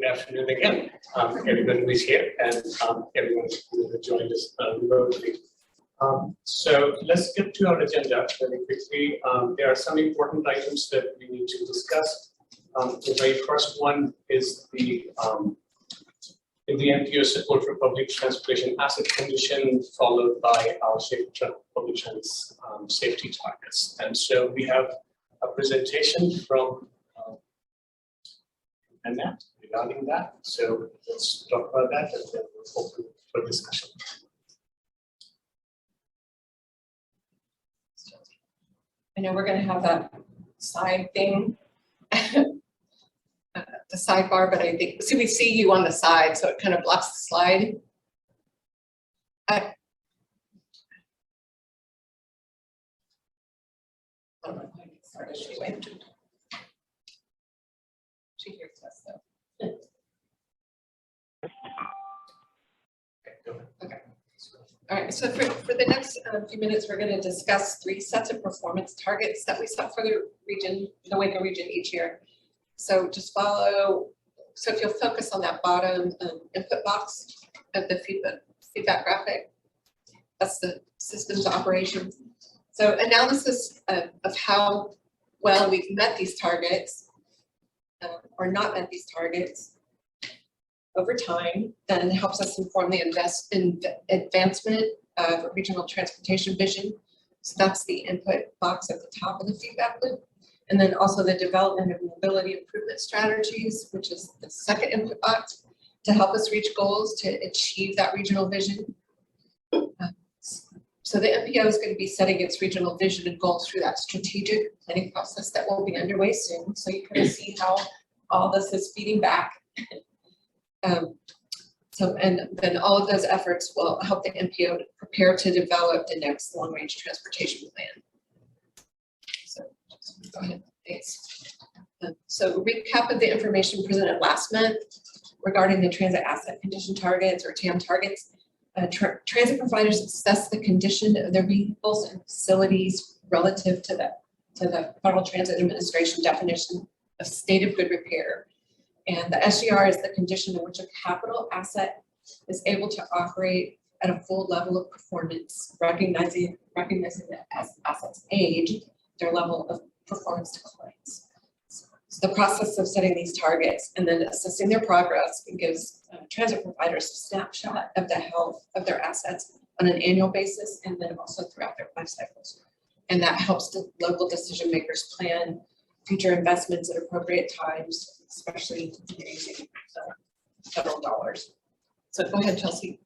Good afternoon again, everyone who is here and everyone who has joined us remotely. So let's get to our agenda very quickly. There are some important items that we need to discuss. The very first one is the MPO support for public transportation asset condition, followed by our public trans safety targets. And so we have a presentation from Annette regarding that. So let's talk about that and then we'll open for discussion. I know we're going to have that side thing, the sidebar, but I think, we see you on the side, so it kind of blocks the slide. I don't know if I can start as she went. She hears us though. Okay. All right, so for the next few minutes, we're going to discuss 3 sets of performance targets that we set for the region, the Waco region each year. So just follow, so if you'll focus on that bottom input box of the feedback graphic, that's the systems operations. So analysis of how well we've met these targets or not met these targets over time, then helps us inform the advancement of regional transportation vision. So that's the input box at the top of the feedback loop. And then also the development of mobility improvement strategies, which is the second input box, to help us reach goals to achieve that regional vision. So the MPO is going to be setting its regional vision and goals through that strategic planning process that will be underway soon. So you can see how all this is feeding back. And then all of those efforts will help the MPO prepare to develop the next long-range transportation plan. So go ahead, thanks. So recap of the information presented last month regarding the transit asset condition targets or TAM targets. Transit providers assess the condition of their vehicles and facilities relative to the Federal Transit Administration definition of state of good repair. And the SGR is the condition in which a capital asset is able to operate at a full level of performance, recognizing that as assets age, their level of performance declines. So the process of setting these targets and then assessing their progress gives transit providers a snapshot of the health of their assets on an annual basis and then also throughout their life cycles. And that helps the local decision makers plan future investments at appropriate times, especially using federal dollars. So go ahead, Chelsea.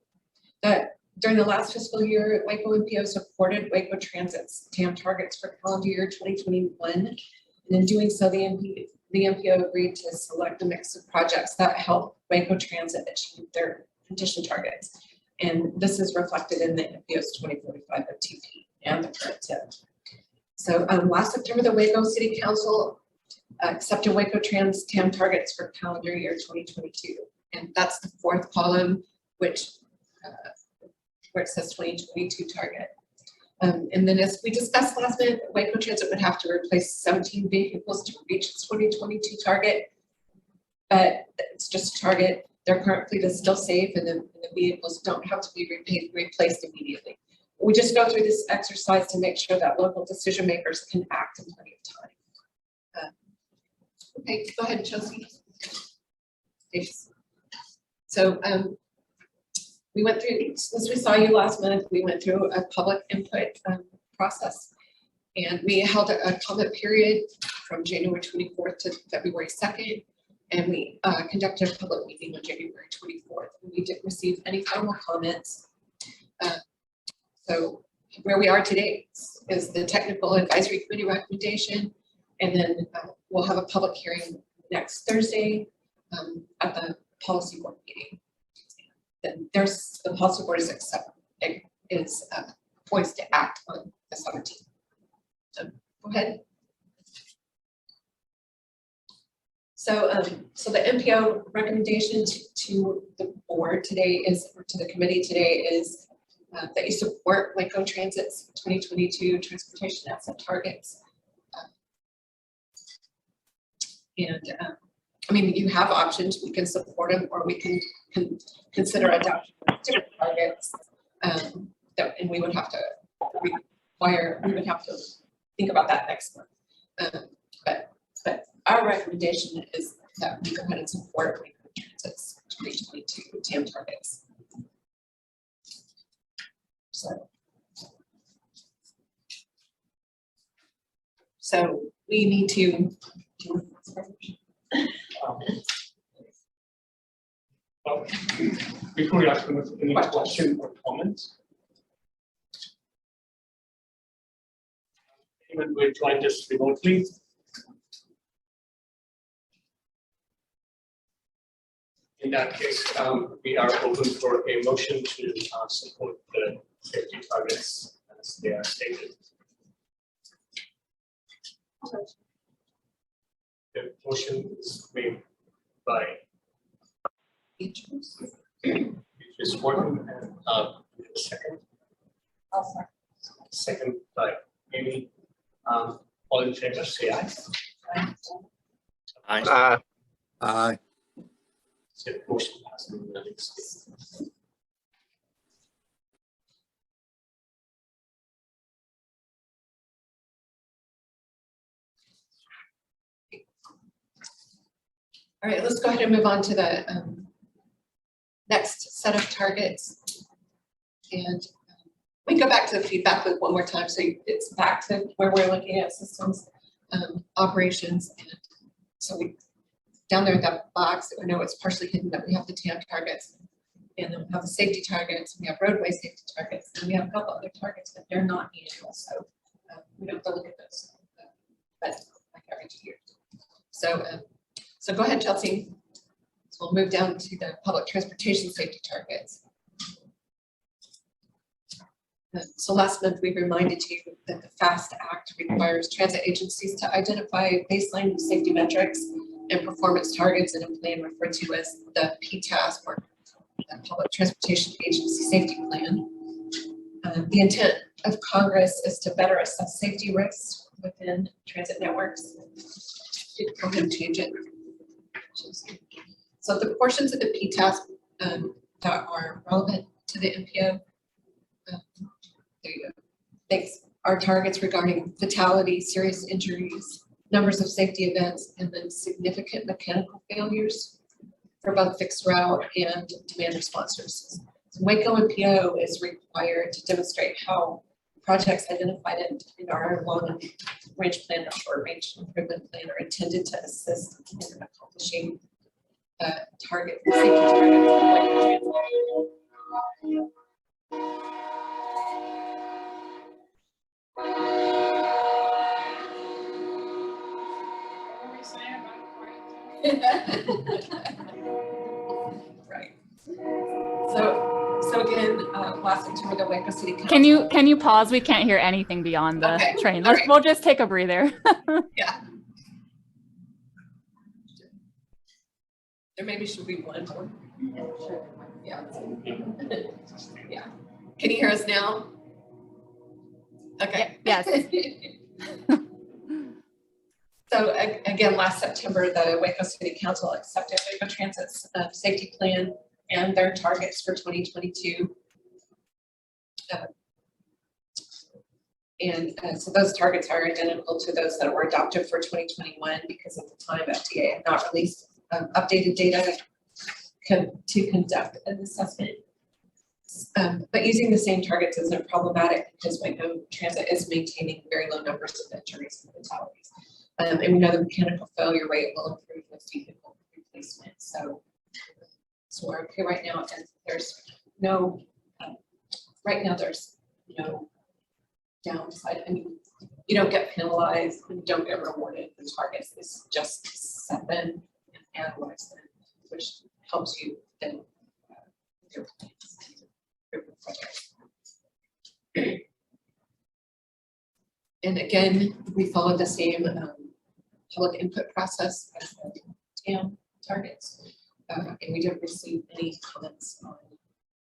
During the last fiscal year, Waco MPO supported Waco Transit's TAM targets for calendar year 2021. And in doing so, the MPO agreed to select a mix of projects that help Waco Transit achieve their condition targets. And this is reflected in the MPO's 2045 FTP and the current TIP. So last September, the Waco City Council accepted Waco Trans TAM targets for calendar year 2022. And that's the 4th column, which where it says 2022 target. And then as we discussed last month, Waco Transit would have to replace 17 vehicles to reach its 2022 target. But it's just a target. Their current fleet is still safe and the vehicles don't have to be replaced immediately. We just go through this exercise to make sure that local decision makers can act in plenty of time. Okay, go ahead, Chelsea. Thanks. So we went through, since we saw you last month, we went through a public input process, and we held a comment period from January 24th to February 2nd, and we conducted a public meeting on January 24th. And we didn't receive any formal comments. So where we are today is the technical advisory committee recommendation, and then we'll have a public hearing next Thursday at the policy board meeting. Then there's the policy board is poised to act on the 17th. So go ahead. So the MPO recommendation to the board today is, or to the committee today is that you support Waco Transit's 2022 transportation asset targets. I mean, you have options, we can support them, or we can consider adoption of different targets. And we would have to think about that next month. But our recommendation is that we go ahead and support Waco Transit's 2022 TAM targets. So we need to Well, before you ask them any question or comments, anyone who joined us remotely? In that case, we are open for a motion to support the safety targets as they are stated. The motion is made by Beatrice Morton and second. Second by Amy. All in favor, say aye. Aye. Aye. So the motion passes unanimously. All right, let's go ahead and move on to the next set of targets. And we go back to the feedback loop one more time. So it's back to where we're looking at systems, operations. And so we, down there in that box, I know it's partially hidden, but we have the TAM targets. And then we have the safety targets, we have roadway safety targets, and we have a couple other targets, but they're not annual. So we don't have to look at those, but like every 2 years. So, so go ahead, Chelsea. So we'll move down to the public transportation safety targets. So last month we reminded you that the FAST Act requires transit agencies to identify baseline safety metrics and performance targets in a plan referred to as the PTAS, or the Public Transportation Agency Safety Plan. The intent of Congress is to better assess safety risks within transit networks. Go ahead and change it. So the portions of the PTAS that are relevant to the MPO, there you go. Thanks. Our targets regarding fatality, serious injuries, numbers of safety events, and then significant mechanical failures for both fixed route and demand response services. So Waco MPO is required to demonstrate how projects identified in our long range plan or short range improvement plan are intended to assist in accomplishing safety targets. Right. So again, last September, the Waco City Council. Can you pause? We can't hear anything beyond the train. All right. We'll just take a breather. Yeah. There maybe should be one more. Sure. Yeah. Yeah. Can you hear us now? Okay. Yes. So again, last September, the Waco City Council accepted Waco Transit's safety plan and their targets for 2022. So those targets are identical to those that were adopted for 2021 because at the time FDA had not released updated data to conduct an assessment. But using the same targets isn't problematic because Waco Transit is maintaining very low numbers of injuries and fatalities. And we know the mechanical failure rate will improve with vehicle replacement. So we're okay right now, and there's no, there's no downside. I mean, you don't get penalized and you don't get rewarded for targets. It's just set them and analyze them, which helps you then with your plans. And again, we follow the same public input process as the TAM targets. And we didn't receive any comments on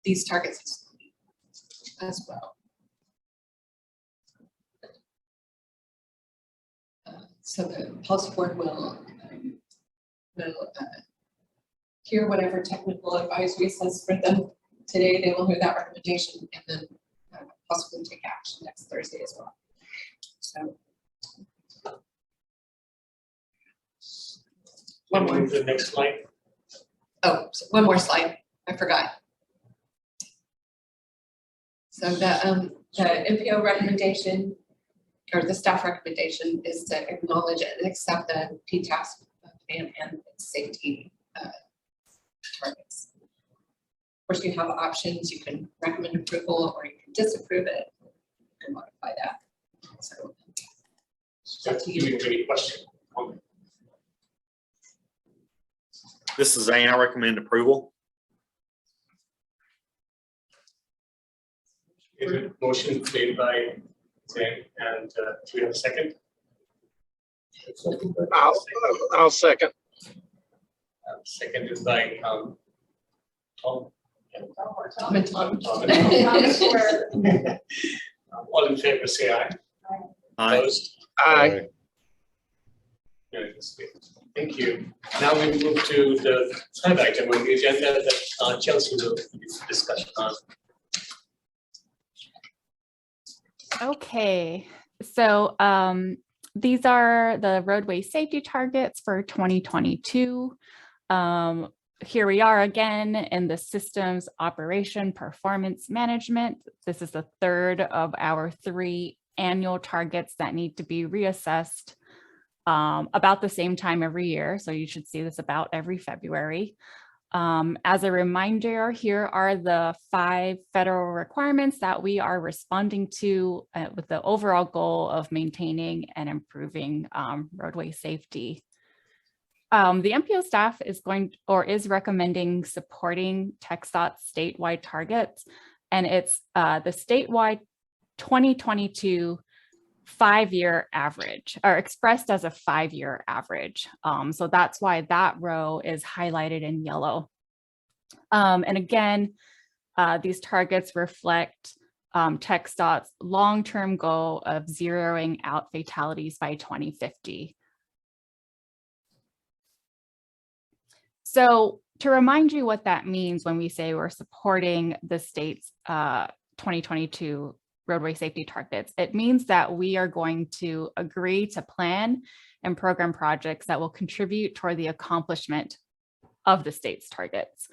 these targets as well. So the policy board will will hear whatever technical advisory says for them today. They will hear that recommendation and then possibly take action next Thursday as well. So. One more. The next slide. Oh, so one more slide. I forgot. So the MPO recommendation or the staff recommendation is to acknowledge and accept the P-task plan and its safety targets. Of course, you have options. You can recommend approval or you can disapprove it and modify that. So, Do you have any question? This is Zane. I recommend approval. Motion made by Zane, and do we have a second? I'll second. Seconded by Tom. Tom and Tom. Tom and Tom. All in favor, say aye. Aye. Opposed? Aye. Unanimously. Thank you. Now we move to the third item on the agenda that Chelsea will discuss on. Okay, so these are the roadway safety targets for 2022. Here we are again in the systems operation performance management. This is the third of our 3 annual targets that need to be reassessed about the same time every year. So you should see this about every February. As a reminder, here are the 5 federal requirements that we are responding to with the overall goal of maintaining and improving roadway safety. The MPO staff is is recommending supporting TxDOT's statewide targets, and it's the statewide 2022 5-year average, or expressed as a 5-year average. So that's why that row is highlighted in yellow. And again, these targets reflect TxDOT's long-term goal of zeroing out fatalities by 2050. So to remind you what that means when we say we're supporting the state's 2022 roadway safety targets, it means that we are going to agree to plan and program projects that will contribute toward the accomplishment of the state's targets.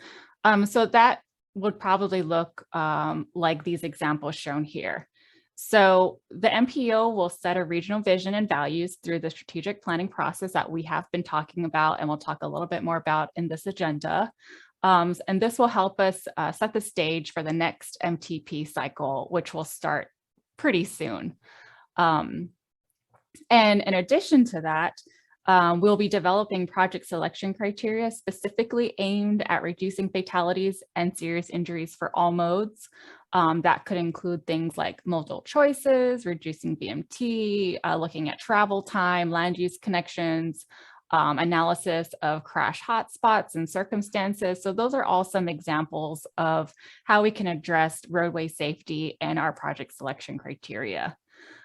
So that would probably look like these examples shown here. So the MPO will set a regional vision and values through the strategic planning process that we have been talking about and we'll talk a little bit more about in this agenda. And this will help us set the stage for the next MTP cycle, which will start pretty soon. And in addition to that, we'll be developing project selection criteria specifically aimed at reducing fatalities and serious injuries for all modes. That could include things like multiple choices, reducing BMT, looking at travel time, land use connections, analysis of crash hotspots and circumstances. So those are all some examples of how we can address roadway safety and our project selection criteria.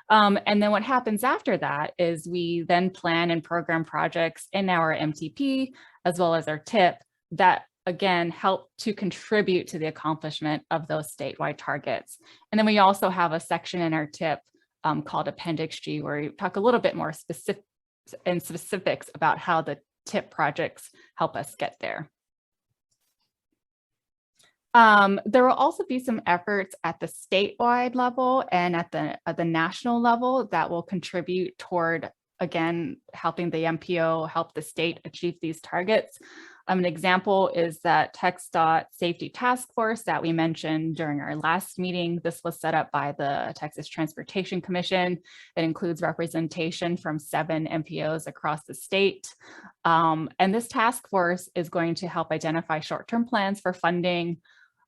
And then what happens after that is we then plan and program projects in our MTP as well as our TIP that again help to contribute to the accomplishment of those statewide targets. And then we also have a section in our TIP called Appendix G where we talk a little bit more specifics about how the TIP projects help us get there. There will also be some efforts at the statewide level and at the national level that will contribute toward, again, helping the MPO help the state achieve these targets. An example is that TxDOT Safety Task Force that we mentioned during our last meeting. This was set up by the Texas Transportation Commission. It includes representation from 7 MPOs across the state. And this task force is going to help identify short-term plans for funding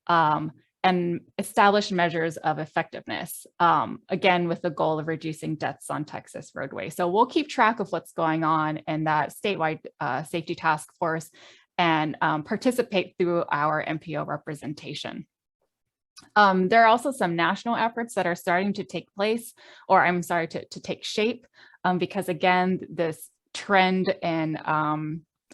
and establish measures of effectiveness, again, with the goal of reducing deaths on Texas roadways. So we'll keep track of what's going on in that statewide safety task force and participate through our MPO representation. There are also some national efforts that are starting to take place, or I'm sorry, to take shape, because again, this trend in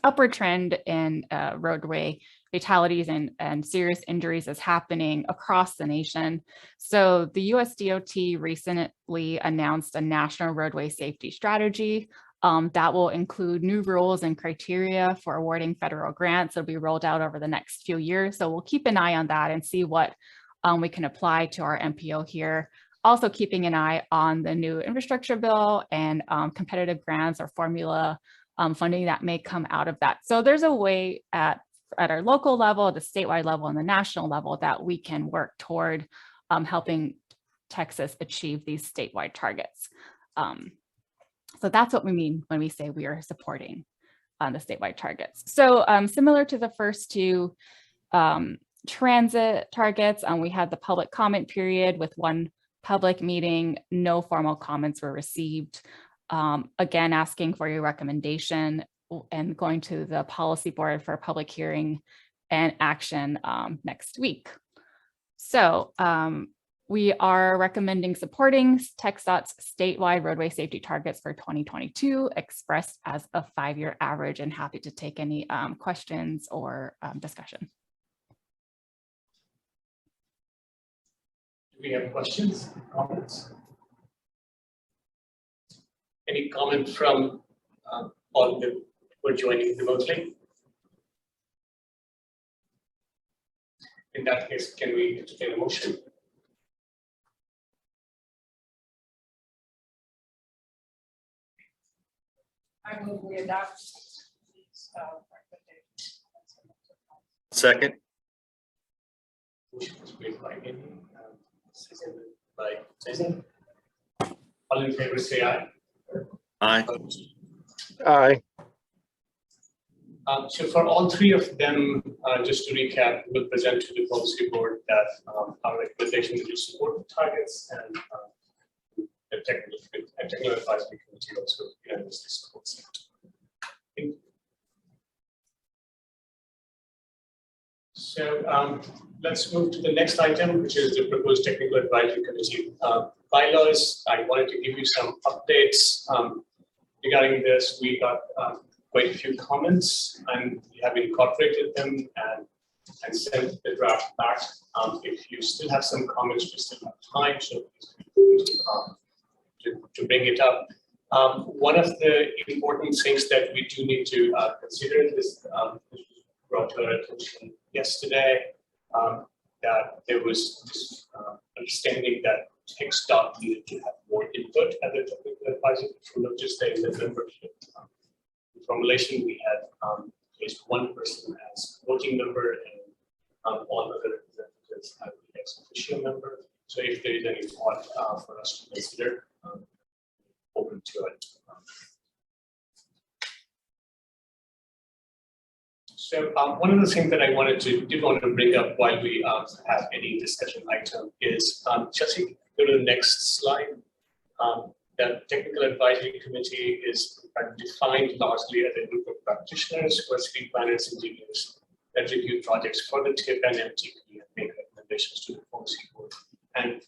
upward trend in roadway fatalities and serious injuries is happening across the nation. So the US DOT recently announced a national roadway safety strategy that will include new rules and criteria for awarding federal grants. It'll be rolled out over the next few years. So we'll keep an eye on that and see what we can apply to our MPO here. Also keeping an eye on the new infrastructure bill and competitive grants or formula funding that may come out of that. So there's a way at our local level, the statewide level, and the national level that we can work toward helping Texas achieve these statewide targets. So that's what we mean when we say we are supporting the statewide targets. So similar to the first two transit targets, we had the public comment period with one public meeting. No formal comments were received. Again, asking for your recommendation and going to the policy board for a public hearing and action next week. So we are recommending supporting TxDOT's statewide roadway safety targets for 2022, expressed as a 5-year average, and happy to take any questions or discussion. Do we have questions, comments? Any comment from all the who are joining remotely? In that case, can we entertain a motion? I move we adopt these recommendations. Second. Motion was made by Amy, seconded by Jason. All in favor, say aye. Aye. Aye. So for all three of them, just to recap, we'll present to the policy board that our recommendation is to support the targets, and the technical advisory committee also unanimously supports it. So let's move to the next item, which is the proposed technical advisory committee bylaws. I wanted to give you some updates regarding this. We got quite a few comments, and we have incorporated them and sent the draft back. If you still have some comments, we still have time, so please to bring it up. One of the important things that we do need to consider is brought to our attention yesterday, that there was this understanding that TxDOT needed to have more input at the technical advisory, not just the membership. Formulation, we had at least one person as voting member and all other representatives as the ex officio member. So if there is any thought for us to consider, open to it. So one of the things that I did want to bring up while we have any discussion item is, Chelsea, go to the next slide. The Technical Advisory Committee is defined largely as a group of practitioners who are city planners, engineers that review projects for the TIP and MTP and make recommendations to the policy board. And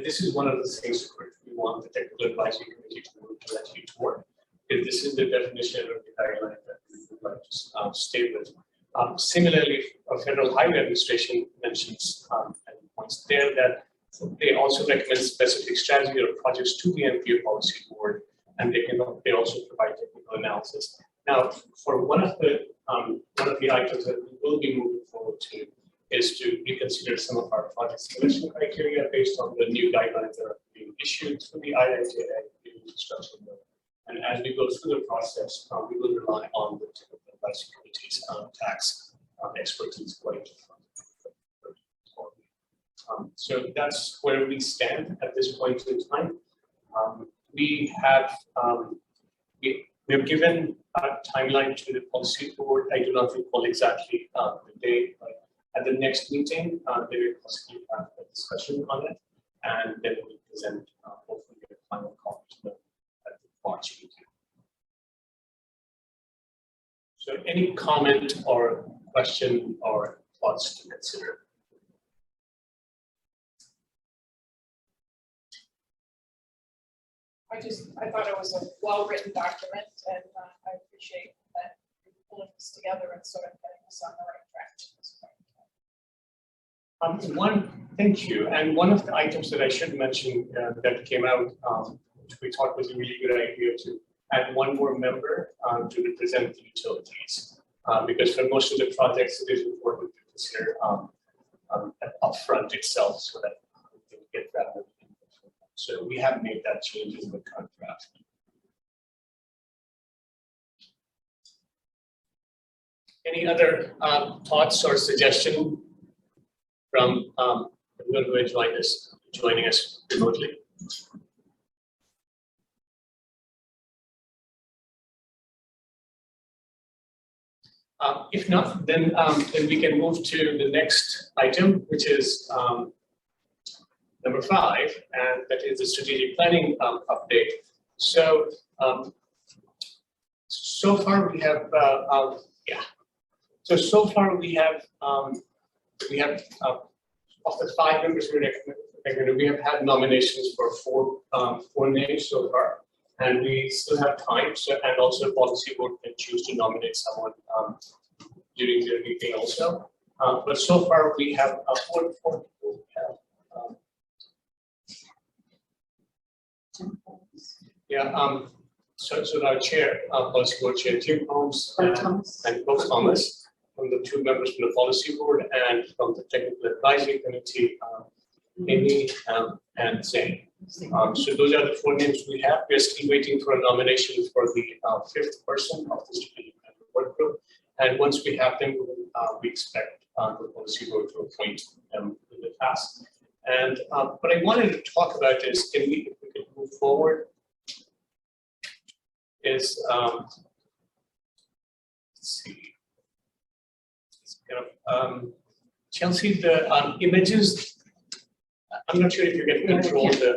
this is one of the things where we want the Technical Advisory Committee to let you toward. If this is the definition of the guideline that we would like to stay with. Similarly, Federal Highway Administration mentions and points there that they also recommend specific strategy or projects to the MPO policy board, and they also provide technical analysis. Now, for one of the items that we will be moving forward to is to reconsider some of our project selection criteria based on the new guidelines that are being issued through the IIJA infrastructure bill. And as we go through the process, we will rely on the technical advisory committee's tax expertise quite. So that's where we stand at this point in time. We have given a timeline to the policy board. I do not recall exactly the date, but at the next meeting, they will possibly have a discussion on it, and then we present hopefully a final copy to them at the March meeting. So any comment or question or thoughts to consider? I thought it was a well-written document, and I appreciate that pulling this together and sort of getting us on the right track at this point. Thank you. And one of the items that I should mention that came out, which we thought was a really good idea to add one more member to represent the utilities. Because for most of the projects, it is important to consider upfront itself so that we can get that. So we have made that change in the contract. Any other thoughts or suggestion from everyone who is joining us remotely? If not, then we can move to the next item, which is number 5, and that is the strategic planning update. So so far we have So far we have of the 5 members we recommended, we have had nominations for 4 names so far. And we still have time, and also the policy board can choose to nominate someone during their meeting also. But so far we have 4 people. So our chair, policy board chair, Tim Holmes and Paul Thomas, from the 2 members from the policy board, and from the technical advisory committee, Amy and Zane. So those are the 4 names we have. We're still waiting for a nomination for the 5th person of the strategic work group. And once we have them, we expect the policy board to appoint them in the task. And what I wanted to talk about is, if we could move forward, is let's see. It's kind of, Chelsea, the images. I'm not sure if you can control the.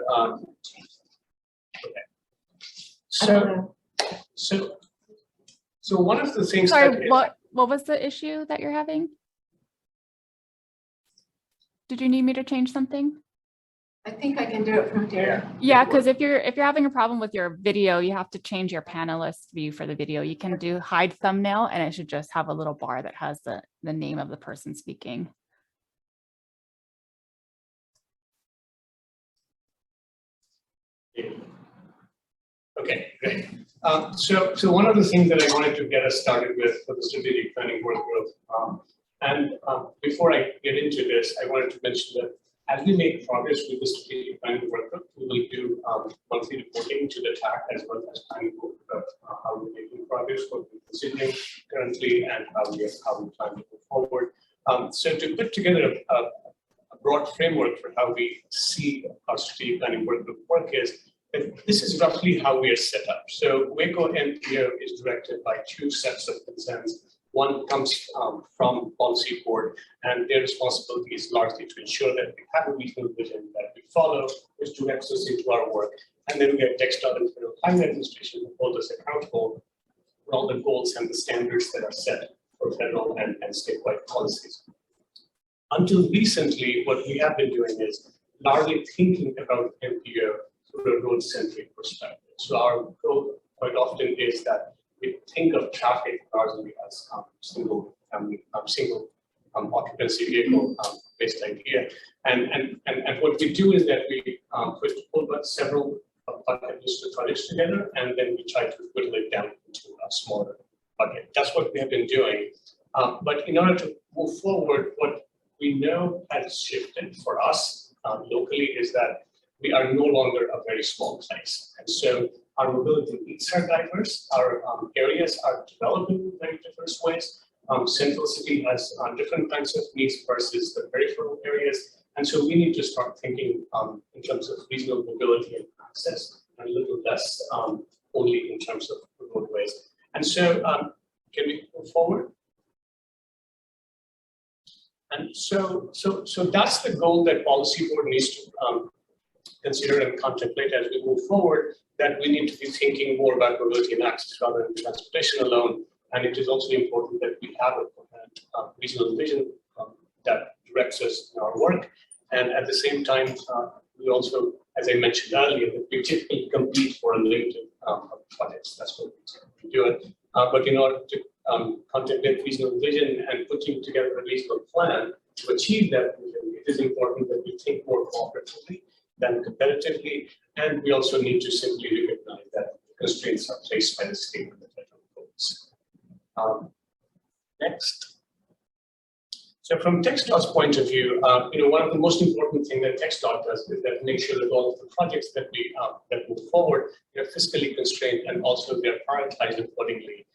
Okay. So one of the things. Sorry, what was the issue that you're having? Did you need me to change something? I think I can do it from here. Yeah, because if you're having a problem with your video, you have to change your panelist view for the video. You can do hide thumbnail, and it should just have a little bar that has the name of the person speaking. Okay, great. So one of the things that I wanted to get us started with for the strategic planning work group, before I get into this, I wanted to mention that as we make progress with the strategic planning work group, we will do monthly reporting to the TAC as well as planning board about how we're making progress, what we're considering currently, and how we plan to move forward. So to put together a broad framework for how we see our strategic planning work group work is, this is roughly how we are set up. So Waco MPO is directed by 2 sets of concerns. One comes from policy board, and their responsibility is largely to ensure that we have a regional vision that we follow, which directs us into our work. And then we have textile and federal climate administration who hold us accountable for all the goals and the standards that are set for federal and statewide policies. Until recently, what we have been doing is largely thinking about MPO through a road-centric perspective. So our goal quite often is that we think of traffic largely as single occupancy vehicle based idea. And what we do is that we put several bucket list of projects together, and then we try to whittle it down into a smaller bucket. That's what we have been doing. But in order to move forward, what we know has shifted for us locally is that we are no longer a very small place. And so our mobility needs are diverse, our areas are developing in very diverse ways. Central City has different kinds of needs versus the peripheral areas. And so we need to start thinking in terms of regional mobility and access, and a little less only in terms of roadways. And so can we move forward? And so that's the goal that policy board needs to consider and contemplate as we move forward, that we need to be thinking more about mobility and access rather than transportation alone. And it is also important that we have a regional vision that directs us in our work. And at the same time, we also, as I mentioned earlier, that we typically compete for a limited projects. That's what we do it. But in order to contemplate regional vision and putting together a regional plan to achieve that vision, it is important that we think more cooperatively than competitively, and we also need to simply recognize that constraints are placed by the state and the federal codes. Next. So from TxDOT's point of view, one of the most important things that TxDOT does is that make sure that all of the projects that we that move forward, they're fiscally constrained and also they're prioritized accordingly.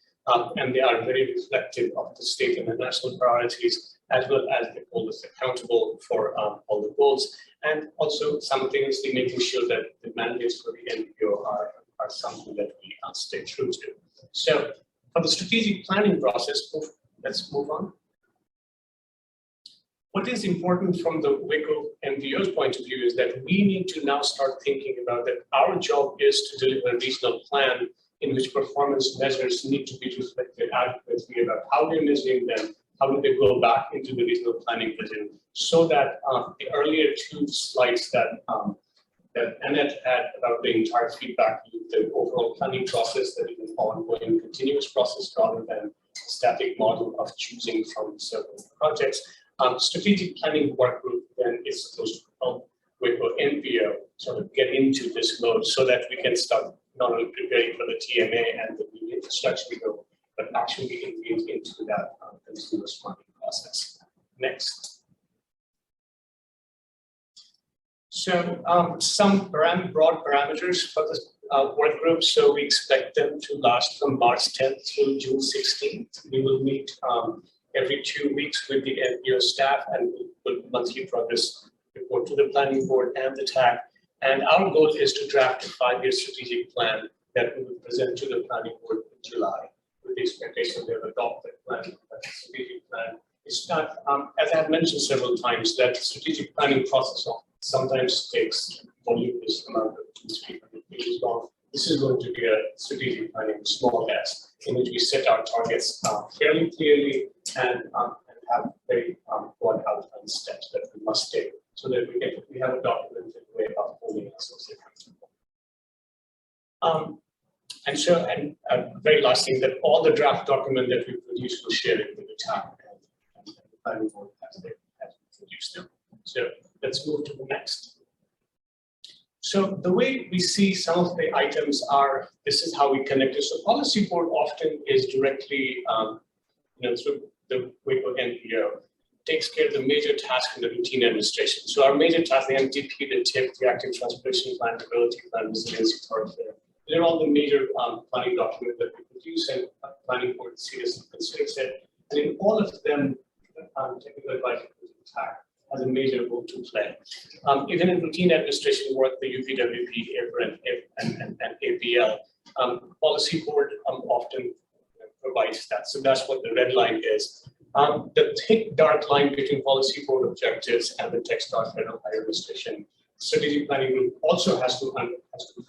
And they are very reflective of the state and the national priorities, as well as they hold us accountable for all the goals, and also simultaneously making sure that the mandates for the NPO are something that we stay true to. So for the strategic planning process, let's move on. What is important from the Waco MPO's point of view is that we need to now start thinking about that our job is to deliver a regional plan in which performance measures need to be reflected adequately about how we're measuring them, how do they go back into the regional planning vision, so that the earlier two slides that Annette had about the entire feedback loop, the overall planning process, that is an ongoing continuous process rather than a static model of choosing from several projects. Strategic planning work group then is supposed to help Waco MPO sort of get into this mode so that we can start not only preparing for the TMA and the new infrastructure bill, but actually engage into that continuous planning process. Next. So some broad parameters for this work group. So we expect them to last from March 10th through June 16th. We will meet every 2 weeks with the NPO staff and we'll monthly progress report to the planning board and the TAC. And our goal is to draft a 5-year strategic plan that we will present to the planning board in July with the expectation they'll adopt that plan, that strategic plan. It's not, as I've mentioned several times, that strategic planning process sometimes takes voluminous amount of 200-300 pages long. This is going to be a strategic planning, small s, in which we set our targets fairly clearly and have very broad outline steps that we must take so that we have a documented way of holding ourselves accountable. And very last thing, that all the draft document that we produce will share it with the TAC and the planning board as they produce them. So let's move to the next. So the way we see some of the items are, this is how we connect it. So policy board often is directly, through the Waco NPO, takes care of the major task in the routine administration. So our major tasks, the MTP, the TIP, the Active Transportation Plan, Ability Plan, Resiliency Thoroughfare, they're all the major planning documents that we produce, and planning board seriously considers it. And in all of them, technical advisory TAC has a major role to play. Even in routine administration work, the UPWP, APR, and APL, policy board often provides that. So that's what the red line is. The thick dark line between policy board objectives and the TxDOT federal higher administration strategic planning group also has to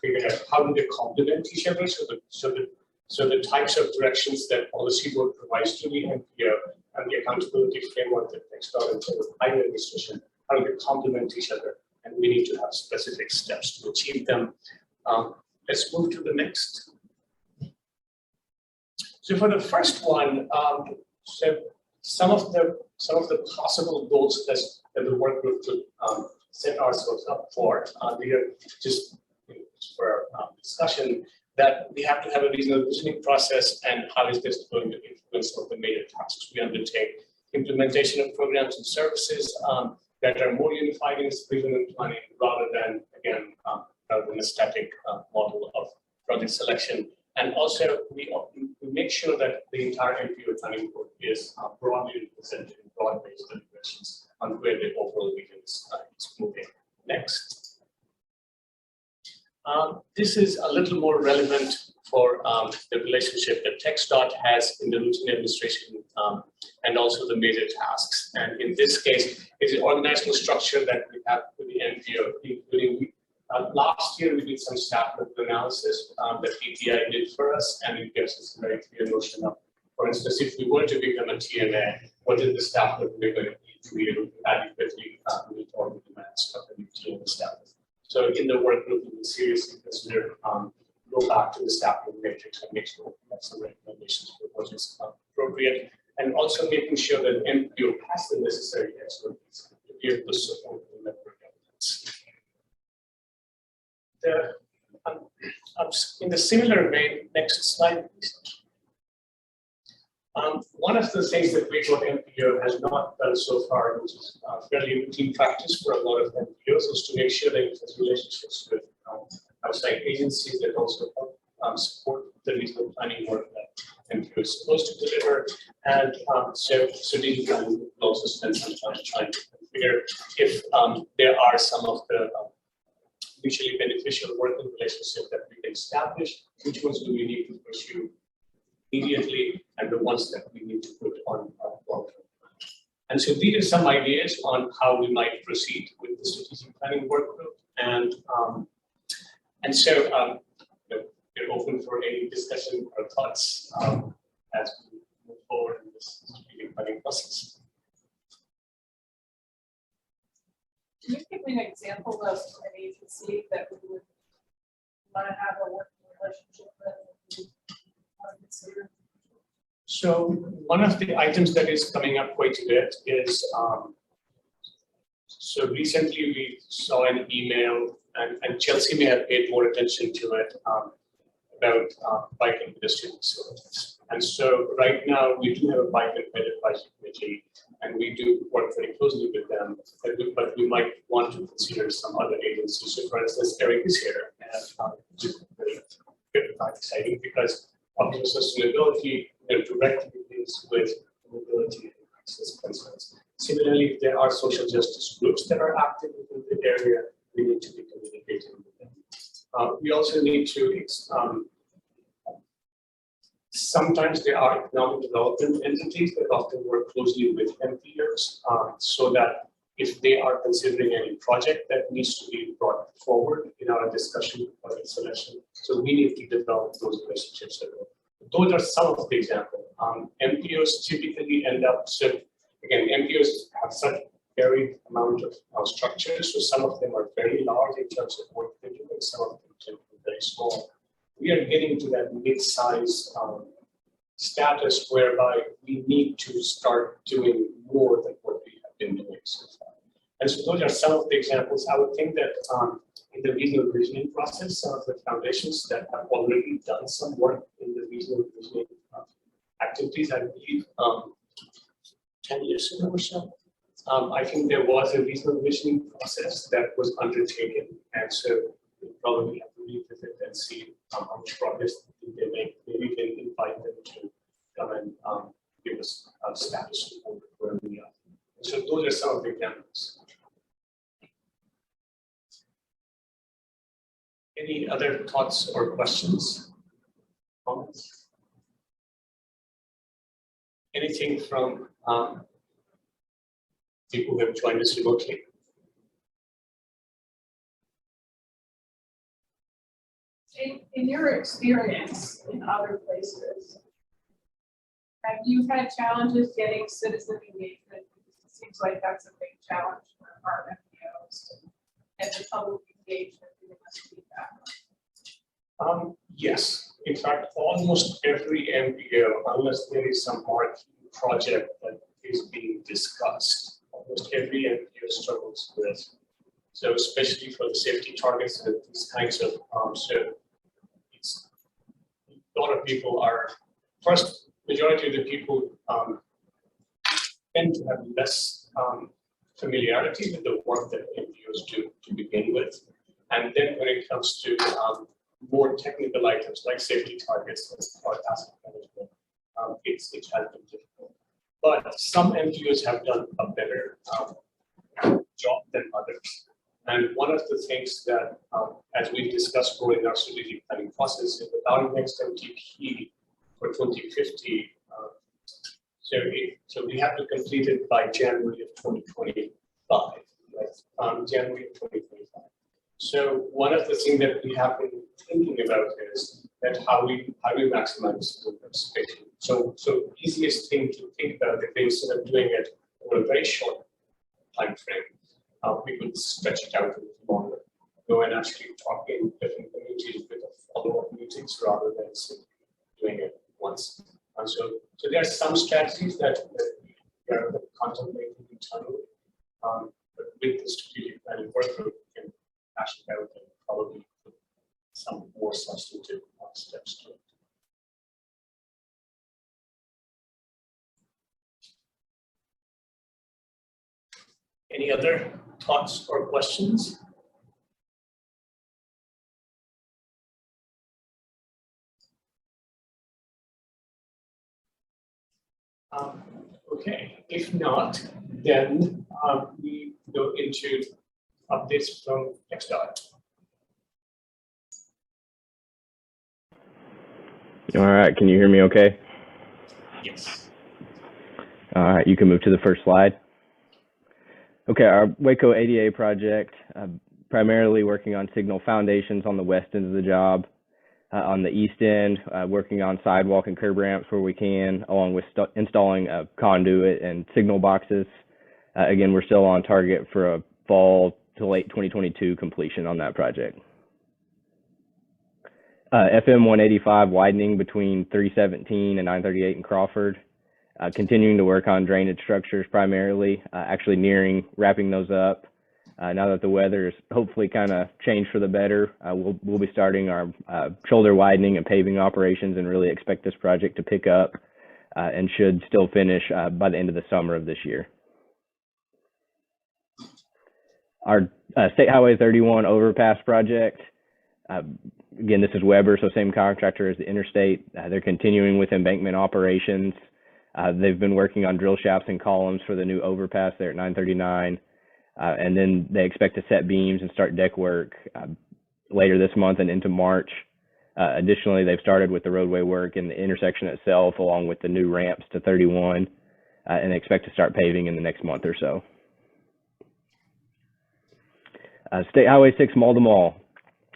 figure out how do they complement each other. So the types of directions that policy board provides to the NPO and the accountability framework that TxDOT and federal higher administration, how do they complement each other? And we need to have specific steps to achieve them. Let's move to the next. So for the first one, so some of the possible goals that the work group could set ourselves up for, we are just for discussion, that we have to have a regional visioning process and how is this going to influence some of the major tasks we undertake. Implementation of programs and services that are more unified in vision and planning rather than, again, a static model of project selection. And also, we make sure that the entire MPO planning board is broadly represented in broad-based deliberations on where the overall region is moving. Next. This is a little more relevant for the relationship that TxDOT has in the routine administration and also the major tasks. And in this case, it's an organizational structure that we have with the NPO, including last year we did some staff level analysis that ETI did for us, and it gives us a very clear notion of, for instance, if we were to become a TMA, what is the staff level we're going to need to be able to adequately meet all the demands of the new TMA staff. So in the work group, we will seriously consider go back to the staffing matrix and make sure we have some recommendations for what is appropriate, and also making sure that MPO has the necessary expertise to be able to support the member governments. In the similar vein, next slide, please. One of the things that Waco MPO has not done so far, which is fairly routine practice for a lot of MPOs, is to make sure that it has relationships with outside agencies that also help support the regional planning work that MPO is supposed to deliver. And so regional planning will also spend some time trying to figure if there are some of the mutually beneficial working relationships that we can establish, which ones do we need to pursue immediately, and the ones that we need to put on long-term plan. And so these are some ideas on how we might proceed with the strategic planning work group. And so we're open for any discussion or thoughts as we move forward in this strategic planning process. Can you give me an example of an agency that we would want to have a working relationship with? Consider? So one of the items that is coming up quite a bit is, so recently we saw an email, and Chelsea may have paid more attention to it, about bike and pedestrian facilities. And so right now we do have a bike and ped advisory committee, and we do work very closely with them, but we might want to consider some other agencies. So for instance, Eric is here, and which is very exciting because obviously sustainability directly deals with mobility and access concerns. Similarly, if there are social justice groups that are active within the area, we need to be communicating with them. We also need to, sometimes there are economic development entities that often work closely with MPOs so that if they are considering any project that needs to be brought forward in our discussion or selection, so we need to develop those relationships as well. Those are some of the examples. MPOs typically end up, so again, MPOs have such varied amount of structures, so some of them are very large in terms of work they do, and some of them tend to be very small. We are getting to that mid-size status whereby we need to start doing more than what we have been doing so far. And so those are some of the examples. I would think that in the regional visioning process, some of the foundations that have already done some work in the regional visioning activities, I believe 10 years ago or so, I think there was a regional visioning process that was undertaken. And so we probably have to revisit and see how much progress they make. Maybe we can invite them to come and give us a status report where we are. So those are some of the examples. Any other thoughts or questions? Comments? Anything from people who have joined us remotely? In your experience in other places, have you had challenges getting citizen engagement? It seems like that's a big challenge for our MPOs and the public engagement. Yes, in fact, almost every MPO, unless there is some marquee project that is being discussed, almost every MPO struggles with. So especially for the safety targets and these kinds of, so it's, a lot of people are, first, majority of the people tend to have less familiarity with the work that MPOs do to begin with. And then when it comes to more technical items like safety targets or asset management, it has been difficult. But some MPOs have done a better job than others. And one of the things that, as we discussed during our strategic planning process, is that our next MTP for 2050, so we have to complete it by January of 2025, right? January of 2025. So one of the things that we have been thinking about is that how we maximize the participation. So easiest thing to think about if instead of doing it over a very short time frame, we could stretch it out a little longer. go and actually talk in different communities with a follow-up meetings rather than doing it once. So there are some strategies that we are contemplating internally. But with the strategic planning workgroup, we can actually have probably put some more substantive steps to it. Any other thoughts or questions? Okay, if not, then we go into updates from XDOT. All right, can you hear me okay? Yes. All right, you can move to the first slide. Okay, our Waco ADA project, primarily working on signal foundations on the west end of the job. On the east end, working on sidewalk and curb ramps where we can, along with installing conduit and signal boxes. Again, we're still on target for a fall to late 2022 completion on that project. FM 185 widening between 317 and 938 in Crawford. Continuing to work on drainage structures primarily, actually nearing wrapping those up. Now that the weather is hopefully kind of changed for the better, we'll be starting our shoulder widening and paving operations and really expect this project to pick up and should still finish by the end of the summer of this year. Our State Highway 31 overpass project, again, this is Weber, so same contractor as the interstate. They're continuing with embankment operations. They've been working on drill shafts and columns for the new overpass there at 939. And then they expect to set beams and start deck work later this month and into March. Additionally, they've started with the roadway work in the intersection itself, along with the new ramps to 31, and they expect to start paving in the next month or so. State Highway 6 Mall to Mall.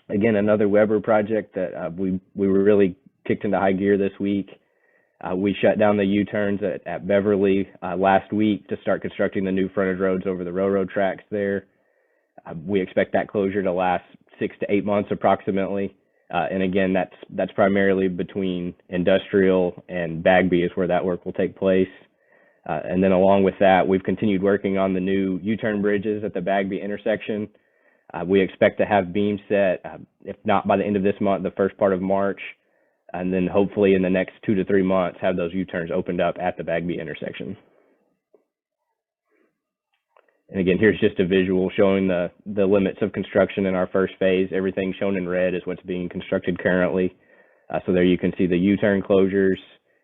Again, another Weber project that we were really kicked into high gear this week. We shut down the U-turns at Beverly last week to start constructing the new frontage roads over the railroad tracks there. We expect that closure to last 6 to 8 months approximately. And again, that's primarily between industrial and Bagby is where that work will take place. And then along with that, we've continued working on the new U-turn bridges at the Bagby intersection. We expect to have beams set, if not by the end of this month, the first part of March. And then hopefully in the next 2 to 3 months, have those U-turns opened up at the Bagby intersection. And again, here's just a visual showing the limits of construction in our first phase. Everything shown in red is what's being constructed currently. So there you can see the U-turn closures,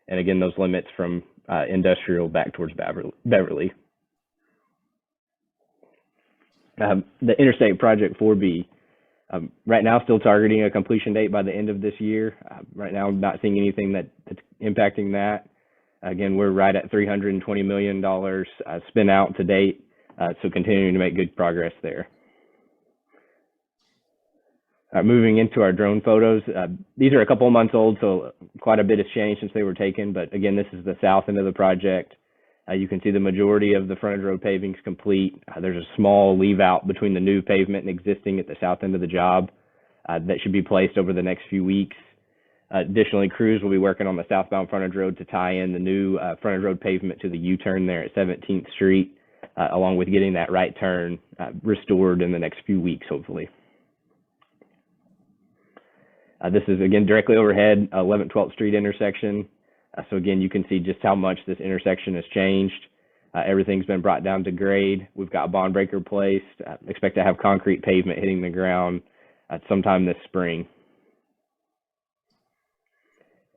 and again, those limits from industrial back towards Beverly. The Interstate Project 4B. Right now, still targeting a completion date by the end of this year. Right now, I'm not seeing anything that's impacting that. Again, we're right at $320 million spent out to date, so continuing to make good progress there. Moving into our drone photos. These are a couple of months old, so quite a bit has changed since they were taken, but again, this is the south end of the project. You can see the majority of the frontage road paving is complete. There's a small leave out between the new pavement and existing at the south end of the job that should be placed over the next few weeks. Additionally, crews will be working on the southbound frontage road to tie in the new frontage road pavement to the U-turn there at 17th Street, along with getting that right turn restored in the next few weeks, hopefully. This is, again, directly overhead, 11th 12th Street intersection. So again, you can see just how much this intersection has changed. Everything's been brought down to grade. We've got a bond breaker placed. Expect to have concrete pavement hitting the ground at sometime this spring.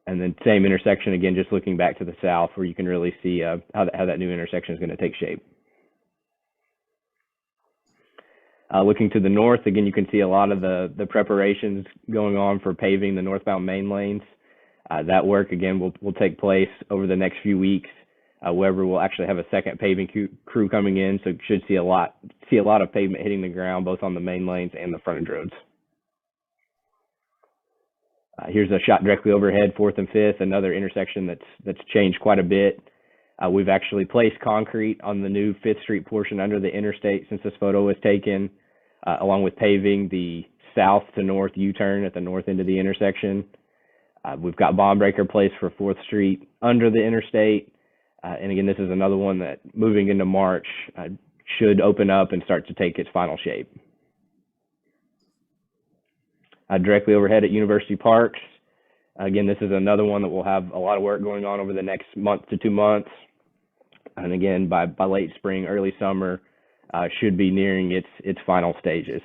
And then same intersection again, just looking back to the south where you can really see how that new intersection is going to take shape. Looking to the north, again, you can see a lot of the preparations going on for paving the northbound main lanes. That work, again, will take place over the next few weeks. Weber will actually have a second paving crew coming in, so should see a lot of pavement hitting the ground, both on the main lanes and the frontage roads. Here's a shot directly overhead, 4th and 5th, another intersection that's changed quite a bit. We've actually placed concrete on the new 5th Street portion under the interstate since this photo was taken. along with paving the south to north U-turn at the north end of the intersection. We've got bond breaker placed for 4th Street under the interstate. And again, this is another one that moving into March should open up and start to take its final shape. Directly overhead at University Parks. Again, this is another one that will have a lot of work going on over the next month to 2 months. And again, by late spring, early summer, should be nearing its final stages.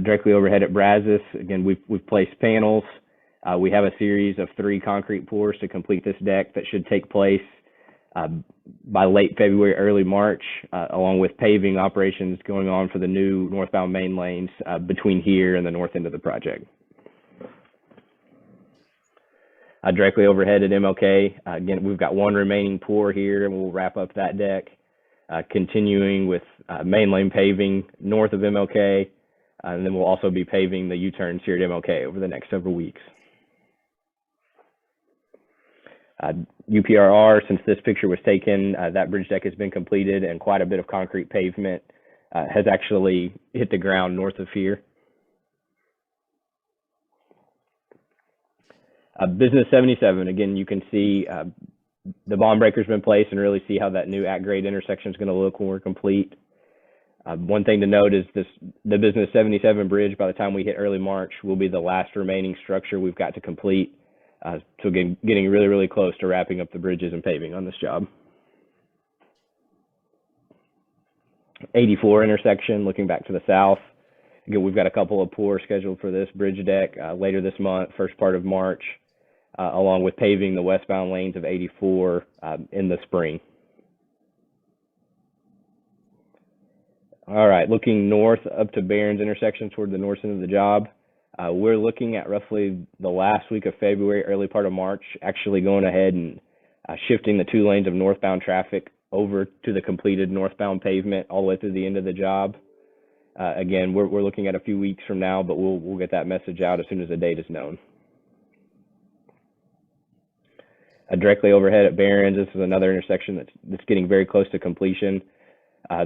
Directly overhead at Brazos, again, we've placed panels. We have a series of 3 concrete pours to complete this deck that should take place by late February, early March, along with paving operations going on for the new northbound main lanes between here and the north end of the project. Directly overhead at MLK, again, we've got 1 remaining pour here, and we'll wrap up that deck, continuing with main lane paving north of MLK, and then we'll also be paving the U-turns here at MLK over the next several weeks. UPRR, since this picture was taken, that bridge deck has been completed, and quite a bit of concrete pavement has actually hit the ground north of here. Business 77, again, you can see the bond breaker's been placed and really see how that new at-grade intersection is going to look when we're complete. One thing to note is the Business 77 bridge, by the time we hit early March, will be the last remaining structure we've got to complete. So again, getting really, really close to wrapping up the bridges and paving on this job. 84 intersection, looking back to the south. Again, we've got a couple of pours scheduled for this bridge deck later this month, first part of March, along with paving the westbound lanes of 84 in the spring. All right, looking north up to Barron's intersection toward the north end of the job. We're looking at roughly the last week of February, early part of March, actually going ahead and shifting the 2 lanes of northbound traffic over to the completed northbound pavement all the way through the end of the job. Again, we're looking at a few weeks from now, but we'll get that message out as soon as the date is known. Directly overhead at Barron's, this is another intersection that's getting very close to completion.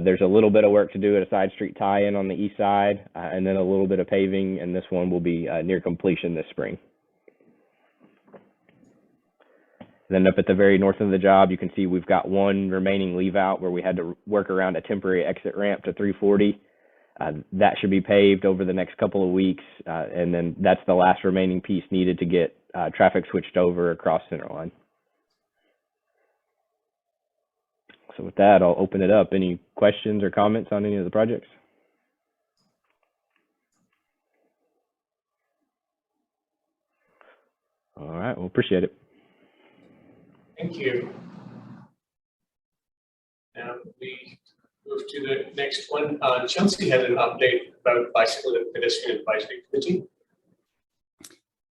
There's a little bit of work to do at a side street tie-in on the east side, and then a little bit of paving, and this one will be near completion this spring. Then up at the very north end of the job, you can see we've got 1 remaining leave out where we had to work around a temporary exit ramp to 340. That should be paved over the next couple of weeks, and then that's the last remaining piece needed to get traffic switched over across Centerline. So with that, I'll open it up. Any questions or comments on any of the projects? All right, well, appreciate it. Thank you. Now we move to the next one. Chelsea had an update about bicycle and pedestrian advisory committee.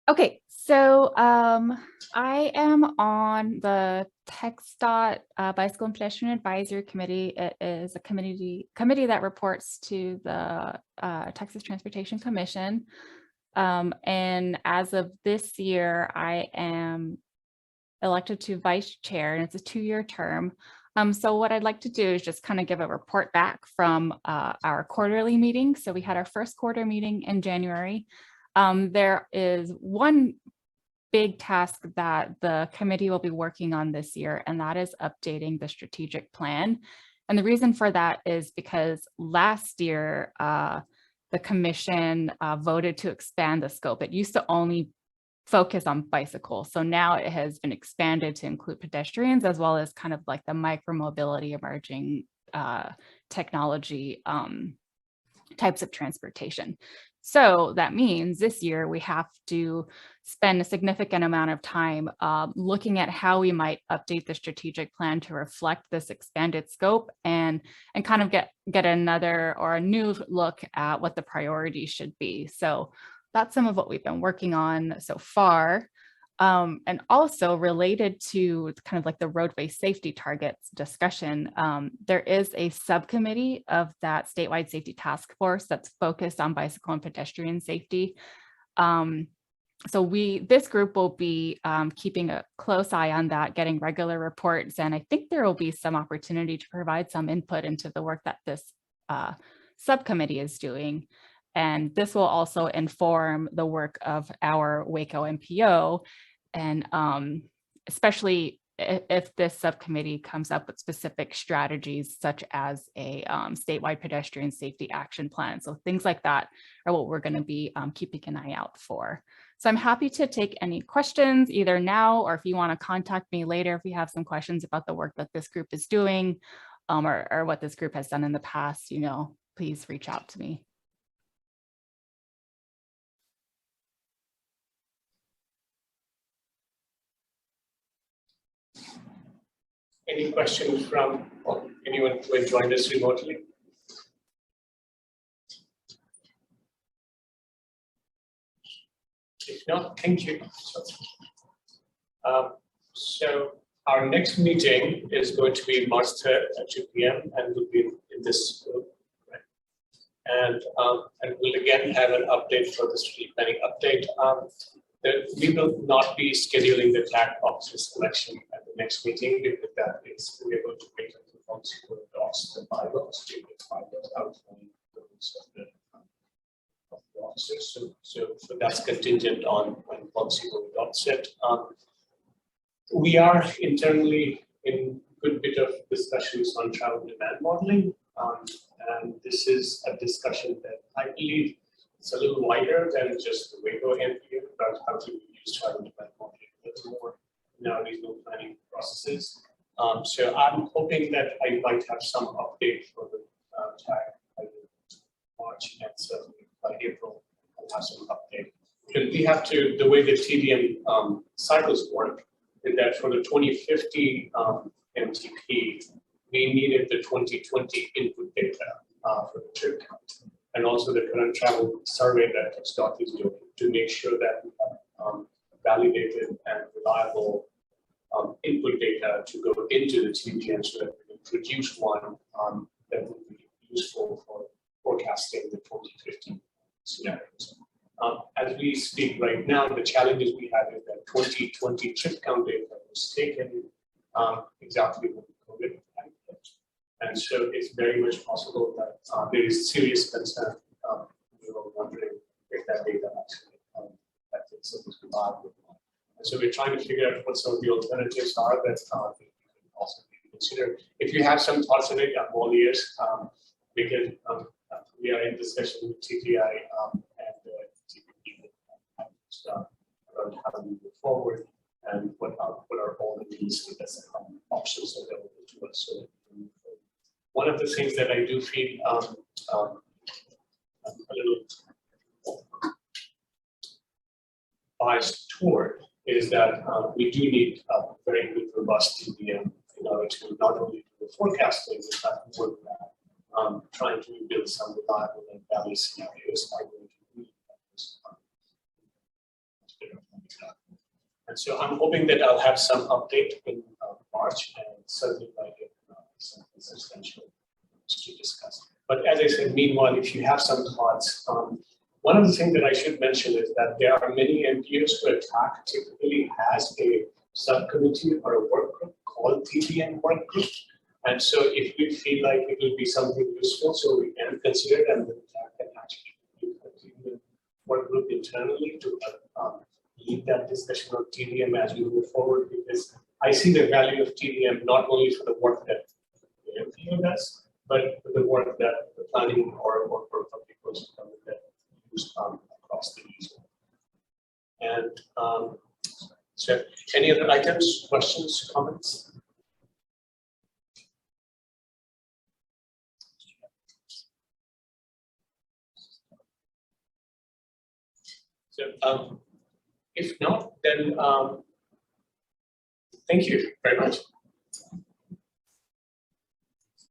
Okay, so I am on the TxDOT Bicycle and Pedestrian Advisory Committee. It is a committee that reports to the Texas Transportation Commission. And as of this year, I am elected to vice chair, and it's a 2-year term. So what I'd like to do is just kind of give a report back from our quarterly meeting. So we had our first quarter meeting in January. There is one big task that the committee will be working on this year, and that is updating the strategic plan. And the reason for that is because last year, the commission voted to expand the scope. It used to only focus on bicycles. So now it has been expanded to include pedestrians, as well as kind of like the micromobility emerging technology types of transportation. So that means this year we have to spend a significant amount of time looking at how we might update the strategic plan to reflect this expanded scope and kind of get another or a new look at what the priorities should be. So that's some of what we've been working on so far. And also related to kind of like the roadway safety targets discussion, there is a subcommittee of that statewide safety task force that's focused on bicycle and pedestrian safety. So this group will be keeping a close eye on that, getting regular reports, and I think there will be some opportunity to provide some input into the work that this subcommittee is doing. And this will also inform the work of our Waco MPO, and especially if this subcommittee comes up with specific strategies such as a statewide pedestrian safety action plan. So things like that are what we're going to be keeping an eye out for. So I'm happy to take any questions either now, or if you want to contact me later if you have some questions about the work that this group is doing, or what this group has done in the past, please reach out to me. Any questions from anyone who has joined us remotely? If not, thank you. So our next meeting is going to be March 3rd at 2 p.m. and will be in this room. Right? And we'll again have an update for the strategic planning update. We will not be scheduling the TAC officer selection at the next meeting because that is, we are going to wait until policy will adopt the bylaws to get bylaws out from the rules of the officers. So that's contingent on when policy will adopt it. We are internally in a good bit of discussions on travel demand modeling. And this is a discussion that I believe it's a little wider than just the Waco MPO about how to use travel demand modeling. There's more now regional planning processes. So I'm hoping that I might have some update for the TAG by March, and certainly by April I'll have some update. Because we have to, the way the TDM cycles work, is that for the 2050 MTP, we needed the 2020 input data for the trip count. And also the current travel survey that TxDOT is doing to make sure that we have validated and reliable input data to go into the TDM so that we can produce one that will be useful for forecasting the 2050 scenarios. As we speak right now, the challenges we have is that 2020 trip count data was taken exactly when COVID hit. And so it's very much possible that there is serious concern. We were wondering if that data actually that it's supposed to be reliable. And so we're trying to figure out what some of the alternatives are that we can also be considered. If you have some thoughts on it, I'm all ears, because we are in discussion with TTI and TPP around how we move forward and what are all the needs as options available to us. So one of the things that I do feel a little biased toward is that we do need a very good, robust TDM in order to not only do the forecasting, but more than that, trying to build some reliable and valid scenarios are going to be and so I'm hoping that I'll have some update in March and certainly by something substantial to discuss. But as I said, meanwhile, if you have some thoughts, one of the things that I should mention is that there are many MPOs where TAC typically has a subcommittee or a work group called TDM work group. And so if we feel like it will be something useful, so we can consider it, and the TAC can actually do a TDM work group internally to lead that discussion on TDM as we move forward, because I see the value of TDM not only for the work that the MPO does, but for the work that the planning or public works that use across the region. And so any other items, questions, comments? So if not, then thank you very much.